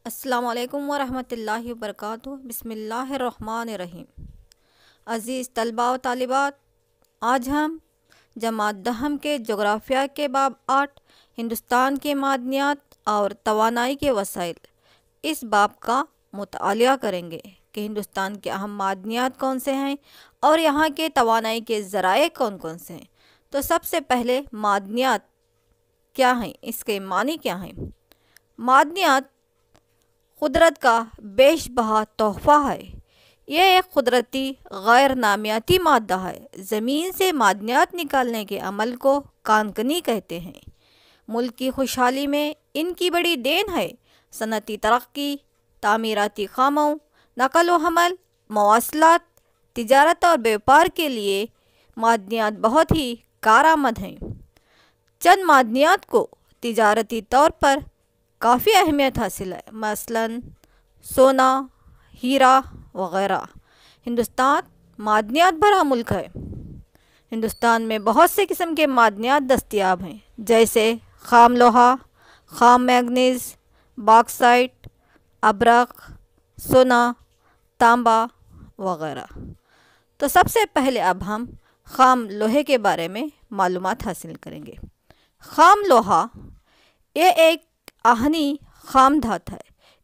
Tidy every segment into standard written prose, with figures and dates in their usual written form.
السلام علیکم ورحمۃ اللہ وبرکاتہ۔ بسم اللہ الرحمن الرحیم۔ عزیز طلباء و طالبات، آج ہم جماعت دہم کے جغرافیہ کے باب 8 ہندوستان کے معدنیات اور توانائی کے وسائل، اس باب کا مطالعہ کریں گے کہ ہندوستان کے اہم معدنیات کون سے ہیں اور یہاں کے توانائی کے ذرائع کون کون سے ہیں۔ تو سب سے پہلے معدنیات کیا ہیں، اس کے معنی کیا ہیں؟ معدنیات قدرت کا بیش بہا تحفہ ہے۔ یہ ایک قدرتی غیر نامیاتی مادہ ہے۔ زمین سے معدنیات نکالنے کے عمل کو کانکنی کہتے ہیں۔ ملک کی خوشحالی میں ان کی بڑی دین ہے۔ صنعتی ترقی، تعمیراتی کاموں، نقل و حمل، مواصلات، تجارت اور بیوپار کے لیے معدنیات بہت ہی کارآمد ہیں۔ چند معدنیات کو تجارتی طور پر کافی اہمیت حاصل ہے، مثلاً سونا، ہیرا وغیرہ۔ ہندوستان معدنیات بھرا ملک ہے۔ ہندوستان میں بہت سے قسم کے معدنیات دستیاب ہیں، جیسے خام لوہا، خام مینگنیز، باکسائٹ، ابرق، سونا، تانبا وغیرہ۔ تو سب سے پہلے اب ہم خام لوہے کے بارے میں معلومات حاصل کریں گے۔ خام لوہا یہ ایک آہنی خام دھات ہے۔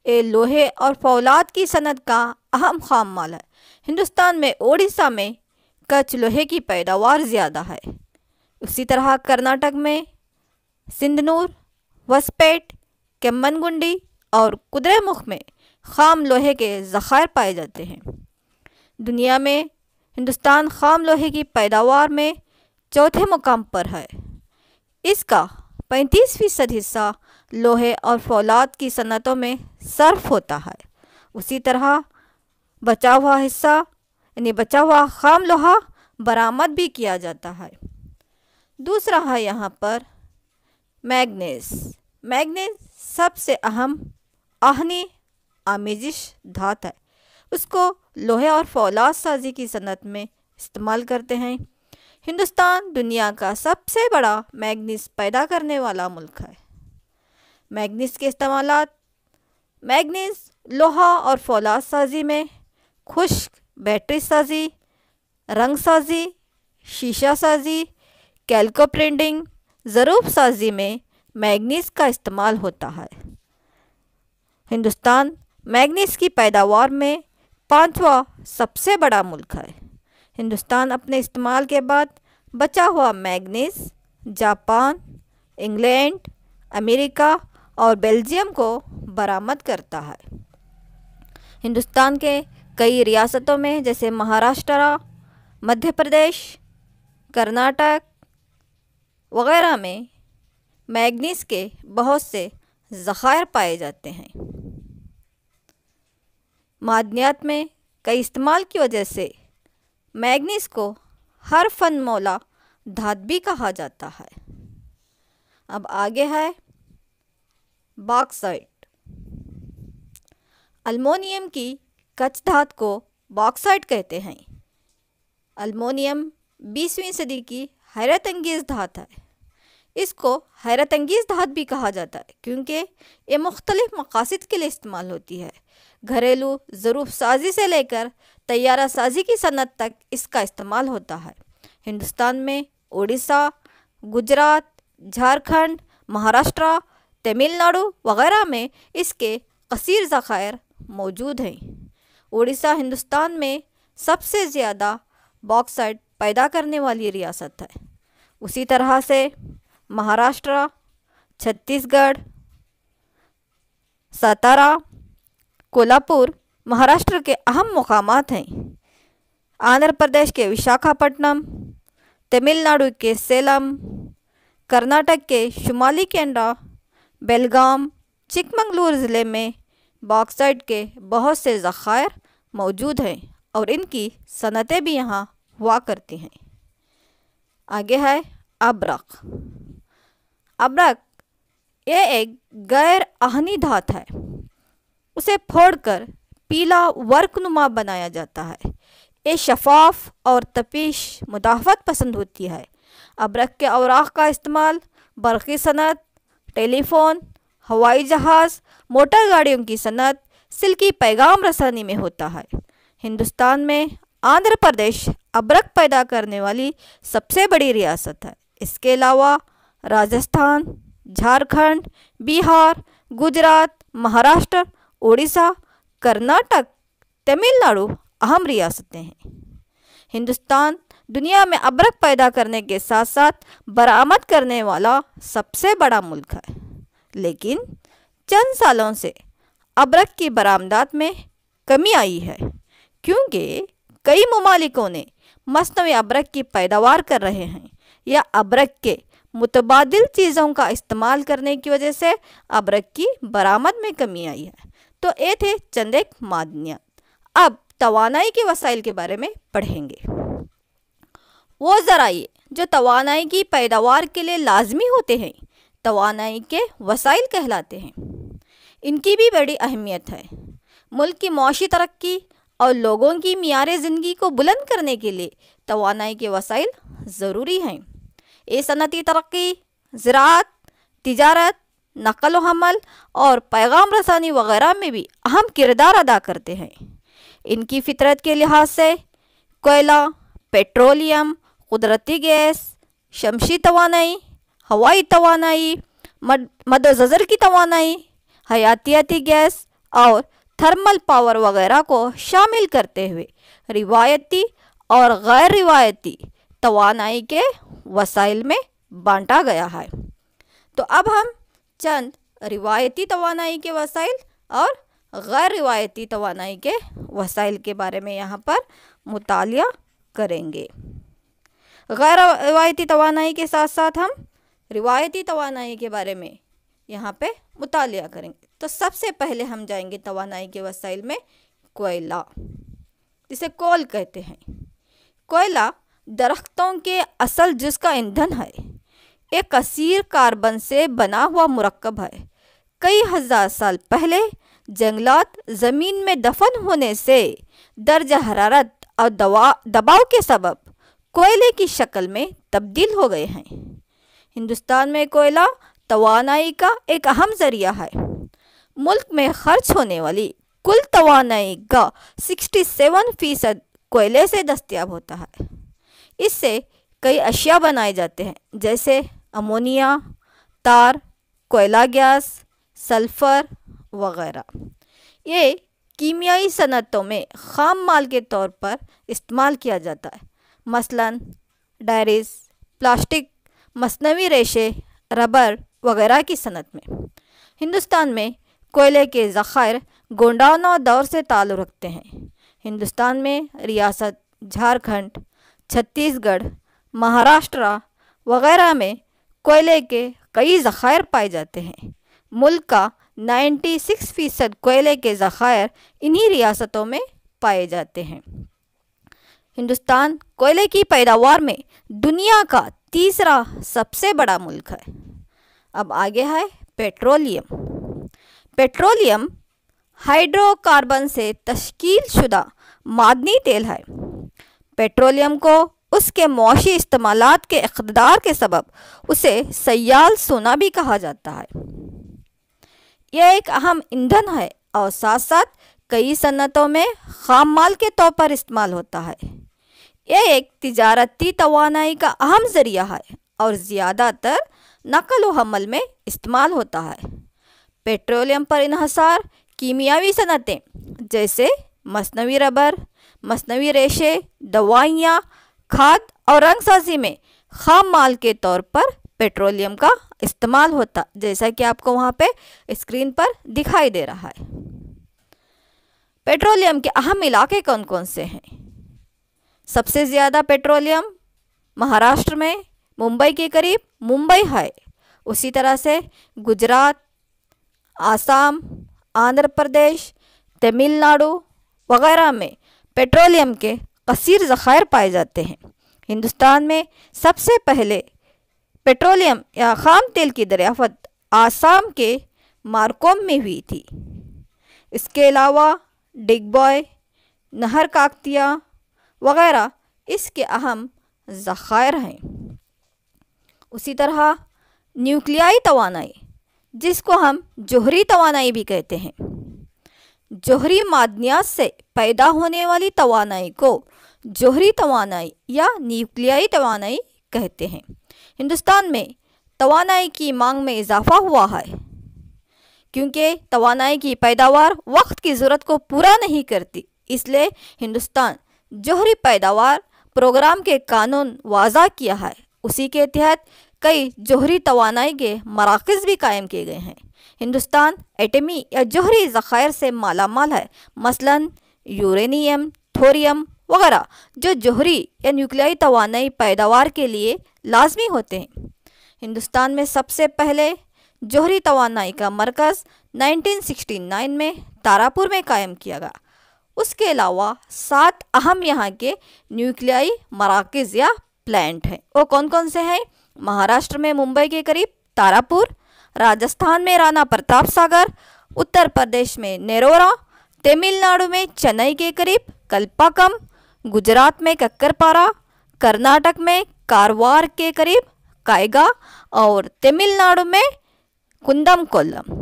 یہ لوہے اور فولاد کی صنعت کا اہم خام مال ہے۔ ہندوستان میں اڑیسہ میں کچھ لوہے کی پیداوار زیادہ ہے۔ اسی طرح کرناٹک میں سندنور، وسپیٹ، کیمن گنڈی اور قدرے مکھ میں خام لوہے کے ذخائر پائے جاتے ہیں۔ دنیا میں ہندوستان خام لوہے کی پیداوار میں چوتھے مقام پر ہے۔ اس کا 35% حصہ لوہے اور فولاد کی صنعتوں میں صرف ہوتا ہے۔ اسی طرح بچا ہوا حصہ یعنی بچا ہوا خام لوہا برآمد بھی کیا جاتا ہے۔ دوسرا ہے یہاں پر مینگنیز۔ مینگنیز سب سے اہم آہنی آمیزش دھات ہے۔ اس کو لوہے اور فولاد سازی کی صنعت میں استعمال کرتے ہیں۔ ہندوستان دنیا کا سب سے بڑا مینگنیز پیدا کرنے والا ملک ہے۔ مینگنیز کے استعمالات: مینگنیز لوہا اور فولاد سازی میں خشک بیٹری سازی، رنگ سازی، شیشہ سازی، کیلکو پرنٹنگ، ظروف سازی میں مینگنیز کا استعمال ہوتا ہے۔ ہندوستان مینگنیز کی پیداوار میں 5واں سب سے بڑا ملک ہے۔ ہندوستان اپنے استعمال کے بعد بچا ہوا مینگنیز جاپان، انگلینڈ، امریکہ اور بیلجیم کو برآمد کرتا ہے۔ ہندوستان کے کئی ریاستوں میں جیسے مہاراشٹرا، مدھیہ پردیش، کرناٹک وغیرہ میں مینگنیز کے بہت سے ذخائر پائے جاتے ہیں۔ معدنیات میں کئی استعمال کی وجہ سے مینگنیز کو ہر فن مولا دھات بھی کہا جاتا ہے۔ اب آگے ہے باکسائٹ۔ المونیم کی کچ دھات کو باکسائٹ کہتے ہیں۔ المونیم 20ویں صدی کی حیرت انگیز دھات ہے۔ اس کو حیرت انگیز دھات بھی کہا جاتا ہے کیونکہ یہ مختلف مقاصد کے لیے استعمال ہوتی ہے۔ گھریلو ظروف سازی سے لے کر طیارہ سازی کی صنعت تک اس کا استعمال ہوتا ہے۔ ہندوستان میں اڑیسہ، گجرات، جھارکھنڈ، مہاراشٹرا، تمل ناڈو وغیرہ میں اس کے کثیر ذخائر موجود ہیں۔ اڑیسہ ہندوستان میں سب سے زیادہ باکسائٹ پیدا کرنے والی ریاست ہے۔ اسی طرح سے مہاراشٹرا، چھتیس گڑھ، ستارا، کولہاپور مہاراشٹر کے اہم مقامات ہیں۔ آندھرا پردیش کے وشاکھاپٹنم، تمل ناڈو کے سیلم، کرناٹک کے شمالی کینرا، بیلگام، چکمگلور ضلع میں باکسائٹ کے بہت سے ذخائر موجود ہیں اور ان کی صنعتیں بھی یہاں ہوا کرتی ہیں۔ آگے ہے ابرق۔ ابرق یہ ایک غیر آہنی دھات ہے۔ اسے پھوڑ کر پیلا ورق نما بنایا جاتا ہے۔ یہ شفاف اور تپش مدافعت پسند ہوتی ہے۔ ابرق کے اوراق کا استعمال برقی صنعت، ٹیلی فون، ہوائی جہاز، موٹر گاڑیوں کی صنعت، سلکی پیغام رسانی میں ہوتا ہے۔ ہندوستان میں آندھرا پردیش ابرک پیدا کرنے والی سب سے بڑی ریاست ہے۔ اس کے علاوہ راجستھان، جھارکھنڈ، بہار، گجرات، مہاراشٹر، اڑیسہ، کرناٹک، تمل ناڈو اہم ریاستیں ہیں۔ ہندوستان دنیا میں ابرک پیدا کرنے کے ساتھ ساتھ برآمد کرنے والا سب سے بڑا ملک ہے، لیکن چند سالوں سے ابرک کی برآمدات میں کمی آئی ہے، کیونکہ کئی ممالکوں نے مصنوعی ابرک کی پیداوار کر رہے ہیں یا ابرک کے متبادل چیزوں کا استعمال کرنے کی وجہ سے ابرک کی برآمد میں کمی آئی ہے۔ تو یہ تھے چند ایک معدنیات۔ اب توانائی کے وسائل کے بارے میں پڑھیں گے۔ وہ ذرائع جو توانائی کی پیداوار کے لیے لازمی ہوتے ہیں توانائی کے وسائل کہلاتے ہیں۔ ان کی بھی بڑی اہمیت ہے۔ ملک کی معاشی ترقی اور لوگوں کی معیار زندگی کو بلند کرنے کے لیے توانائی کے وسائل ضروری ہیں۔ یہ صنعتی ترقی، زراعت، تجارت، نقل و حمل اور پیغام رسانی وغیرہ میں بھی اہم کردار ادا کرتے ہیں۔ ان کی فطرت کے لحاظ سے کوئلہ، پیٹرولیم، قدرتی گیس، شمسی توانائی، ہوائی توانائی، مد و ظفر کی توانائی، حیاتیاتی گیس اور تھرمل پاور وغیرہ کو شامل کرتے ہوئے روایتی اور غیر روایتی توانائی کے وسائل میں بانٹا گیا ہے۔ تو اب ہم چند روایتی توانائی کے وسائل اور غیر روایتی توانائی کے وسائل کے بارے میں یہاں پر مطالعہ کریں گے۔ غیر روایتی توانائی کے ساتھ ساتھ ہم روایتی توانائی کے بارے میں یہاں پہ مطالعہ کریں گے۔ تو سب سے پہلے ہم جائیں گے توانائی کے وسائل میں کوئلہ، جسے کول کہتے ہیں۔ کوئلہ درختوں کے اصل جز کا ایندھن ہے۔ ایک کثیر کاربن سے بنا ہوا مرکب ہے۔ کئی ہزار سال پہلے جنگلات زمین میں دفن ہونے سے درجہ حرارت اور دباؤ کے سبب کوئلے کی شکل میں تبدیل ہو گئے ہیں۔ ہندوستان میں کوئلہ توانائی کا ایک اہم ذریعہ ہے۔ ملک میں خرچ ہونے والی کل توانائی کا 67% کوئلے سے دستیاب ہوتا ہے۔ اس سے کئی اشیاء بنائے جاتے ہیں، جیسے امونیا، تار، کوئلہ گیس، سلفر وغیرہ۔ یہ کیمیائی صنعتوں میں خام مال کے طور پر استعمال کیا جاتا ہے، مثلاً ڈائریز، پلاسٹک، مصنوعی ریشے، ربر وغیرہ کی صنعت میں۔ ہندوستان میں کوئلے کے ذخائر گونڈوانا دور سے تعلق رکھتے ہیں۔ ہندوستان میں ریاست جھارکھنڈ، چھتیس گڑھ، مہاراشٹرا وغیرہ میں کوئلے کے کئی ذخائر پائے جاتے ہیں۔ ملک کا 96% کوئلے کے ذخائر انہی ریاستوں میں پائے جاتے ہیں۔ ہندوستان کوئلے کی پیداوار میں دنیا کا تیسرا سب سے بڑا ملک ہے۔ اب آگے ہے پیٹرولیم۔ پیٹرولیم ہائیڈرو کاربن سے تشکیل شدہ معدنی تیل ہے۔ پیٹرولیم کو اس کے معاشی استعمالات کے اقتدار کے سبب اسے سیال سونا بھی کہا جاتا ہے۔ یہ ایک اہم ایندھن ہے اور ساتھ ساتھ کئی صنعتوں میں خام مال کے طور پر استعمال ہوتا ہے۔ یہ ایک تجارتی توانائی کا اہم ذریعہ ہے اور زیادہ تر نقل و حمل میں استعمال ہوتا ہے۔ پیٹرولیم پر انحصار کیمیاوی صنعتیں جیسے مصنوعی ربر، مصنوعی ریشے، دوائیاں، کھاد اور رنگ سازی میں خام مال کے طور پر پیٹرولیم کا استعمال ہوتا، جیسا کہ آپ کو وہاں پہ اسکرین پر دکھائی دے رہا ہے۔ پیٹرولیم کے اہم علاقے کون کون سے ہیں؟ سب سے زیادہ پیٹرولیم مہاراشٹر میں ممبئی کے قریب ممبئی ہے۔ اسی طرح سے گجرات، آسام، آندھرا پردیش، تمل ناڈو وغیرہ میں پیٹرولیم کے کثیر ذخائر پائے جاتے ہیں۔ ہندوستان میں سب سے پہلے پیٹرولیم یا خام تیل کی دریافت آسام کے مارکوم میں ہوئی تھی۔ اس کے علاوہ ڈگبوئے، نہر کاکتیہ وغیرہ اس کے اہم ذخائر ہیں۔ اسی طرح نیوکلیائی توانائی جس کو ہم جوہری توانائی بھی کہتے ہیں۔ جوہری معدنیات سے پیدا ہونے والی توانائی کو جوہری توانائی یا نیوکلیائی توانائی کہتے ہیں۔ ہندوستان میں توانائی کی مانگ میں اضافہ ہوا ہے کیونکہ توانائی کی پیداوار وقت کی ضرورت کو پورا نہیں کرتی، اس لیے ہندوستان جوہری پیداوار پروگرام کے قانون وضع کیا ہے۔ اسی کے تحت کئی جوہری توانائی کے مراکز بھی قائم کیے گئے ہیں۔ ہندوستان ایٹمی یا جوہری ذخائر سے مالا مال ہے، مثلاً یورینیم، تھوریم وغیرہ، جو جوہری یا نیوکلیائی توانائی پیداوار کے لیے لازمی ہوتے ہیں۔ ہندوستان میں سب سے پہلے جوہری توانائی کا مرکز 1969 میں تاراپور میں قائم کیا گیا۔ اس کے علاوہ 7 اہم یہاں کے نیوکلیائی مراکز یا پلانٹ ہیں۔ وہ کون کون سے ہیں؟ مہاراشٹر میں ممبئی کے قریب تاراپور، راجستھان میں رانا پرتاپ ساگر، اتر پردیش میں نیرورا، تمل ناڈو میں چنئی کے قریب کلپاکم، گجرات میں ککرپارا، کرناٹک میں کاروار کے قریب کائیگا اور تمل ناڈو میں کندم کولم۔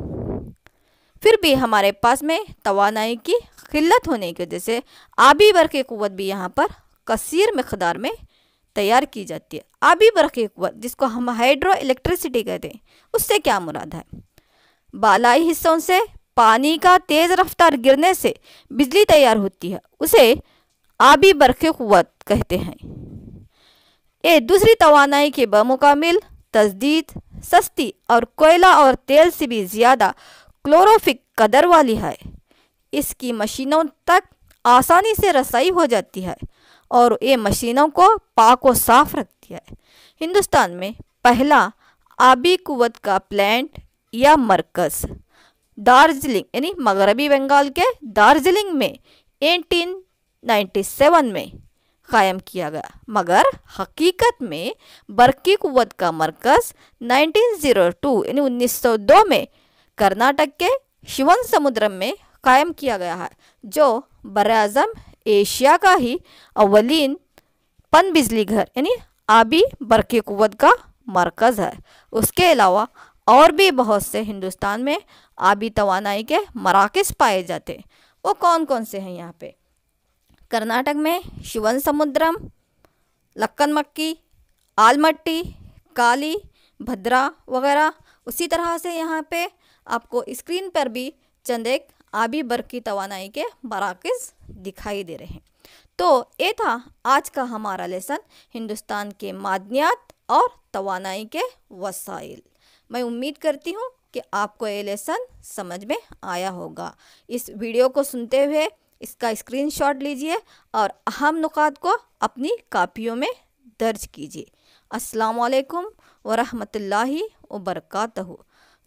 پھر بھی ہمارے پاس میں توانائی کی قلت ہونے کی وجہ سے آبی برقی قوت بھی یہاں پر کثیر مقدار میں تیار کی جاتی ہے۔ آبی برقی قوت جس کو ہم ہائیڈرو الیکٹریسٹی کہتے ہیں، اس سے کیا مراد ہے؟ بالائی حصوں سے پانی کا تیز رفتار گرنے سے بجلی تیار ہوتی ہے، اسے آبی برقی قوت کہتے ہیں۔ یہ دوسری توانائی کے بمقابل تجدید، سستی اور کوئلہ اور تیل سے بھی زیادہ کلوروفک قدر والی ہے۔ اس کی مشینوں تک آسانی سے رسائی ہو جاتی ہے اور یہ مشینوں کو پاک و صاف رکھتی ہے۔ ہندوستان میں پہلا آبی قوت کا پلانٹ یا مرکز دارجلنگ یعنی مغربی بنگال کے دارجلنگ میں 1897 میں قائم کیا گیا، مگر حقیقت میں برقی قوت کا مرکز 1902 یعنی 1902 میں کرناٹک کے شیون سمدرم میں قائم کیا گیا ہے، جو براعظم ایشیا کا ہی اولین پن بجلی گھر یعنی آبی برقی قوت کا مرکز ہے۔ اس کے علاوہ اور بھی بہت سے ہندوستان میں آبی توانائی کے مراکز پائے جاتے ہیں۔ وہ کون کون سے ہیں یہاں پہ؟ کرناٹک میں شیون سمدرم، لکن مکی، آلمٹی، کالی، بھدرا وغیرہ۔ اسی طرح سے یہاں پہ آپ کو اسکرین پر بھی چند ایک آبی برقی توانائی کے مراکز دکھائی دے رہے ہیں۔ تو یہ تھا آج کا ہمارا لیسن، ہندوستان کے معدنیات اور توانائی کے وسائل۔ میں امید کرتی ہوں کہ آپ کو یہ لیسن سمجھ میں آیا ہوگا۔ اس ویڈیو کو سنتے ہوئے اس کا اسکرین شاٹ لیجئے اور اہم نکات کو اپنی کاپیوں میں درج کیجئے۔ السلام علیکم ورحمۃ اللہ وبرکاتہ۔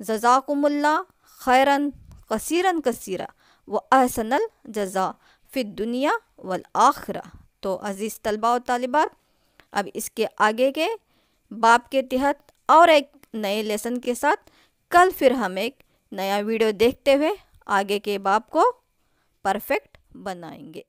جزاکم اللہ خیراً کثیراً کثیرا و احسن الجزاء فی الدنیا والآخرہ۔ تو عزیز طلباء و طالبات، اب اس کے آگے کے باب کے تحت اور ایک نئے لیسن کے ساتھ کل پھر ہم ایک نیا ویڈیو دیکھتے ہوئے آگے کے باب کو پرفیکٹ بنائیں گے۔